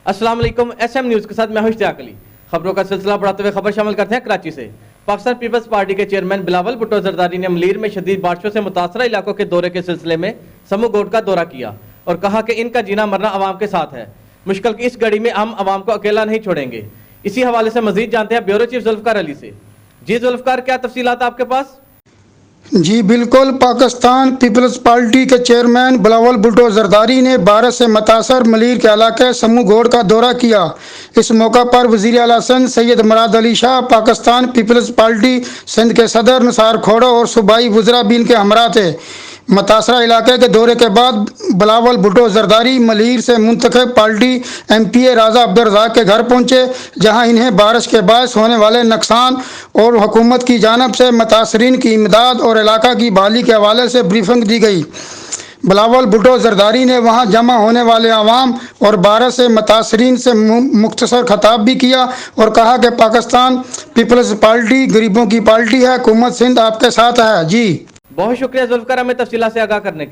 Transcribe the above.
अस्सलाम वालेकुम। SM news के साथ मैं हूं इश्तियाक अली। खबरों का सिलसिला बढ़ाते हुए खबर शामिल करते हैं कराची से। पाकिस्तान पीपल्स पार्टी के चेयरमैन बिलावल भुट्टो जरदारी ने मलीर में शदीद बारिशों से मुतासरा इलाकों के दौरे के सिलसिले में समूह गोट का दौरा किया और कहा कि इनका जीना मरना अवाम के साथ है। मुश्किल की इस घड़ी में हम अवाम को अकेला नहीं छोड़ेंगे। इसी हवाले से मजीद जानते हैं ब्यूरो चीफ जुल्फकार अली से। जी जुल्फकार, क्या तफसीलात आपके पास? जी बिल्कुल, पाकिस्तान पीपल्स पार्टी के चेयरमैन बिलावल भुट्टो जरदारी ने बारिश से मुतासर मलीर के इलाके समूह गोड़ का दौरा किया। इस मौका पर वज़ीर आला सिंध सैयद मुराद अली शाह, पाकिस्तान पीपल्स पार्टी सिंध के सदर निसार खोड़ो और सूबाई वज़रा भी इनके हमरा थे। मुतासरा इलाके के दौरे के बाद बिलावल भुट्टो जरदारी मलीर से मुंतखब पार्टी MPA राजा अब्दुल रज़ाक के घर पहुँचे, जहाँ इन्हें बारिश के बायस होने वाले नुकसान और हुकूमत की जानिब से मुतासरीन की इमदाद और इलाका की बहाली के हवाले से ब्रीफिंग दी गई। बिलावल भुट्टो जरदारी ने वहाँ जमा होने वाले आवाम और बारिश से मुतासरीन से मुख्तसर खिताब भी किया और कहा कि पाकिस्तान पीपल्स पार्टी गरीबों की पार्टी है, हुकूमत सिंध आपके साथ है। जी बहुत शुक्रिया जुल्फकार, हमें तफसीलात से आगाह करने के लिए।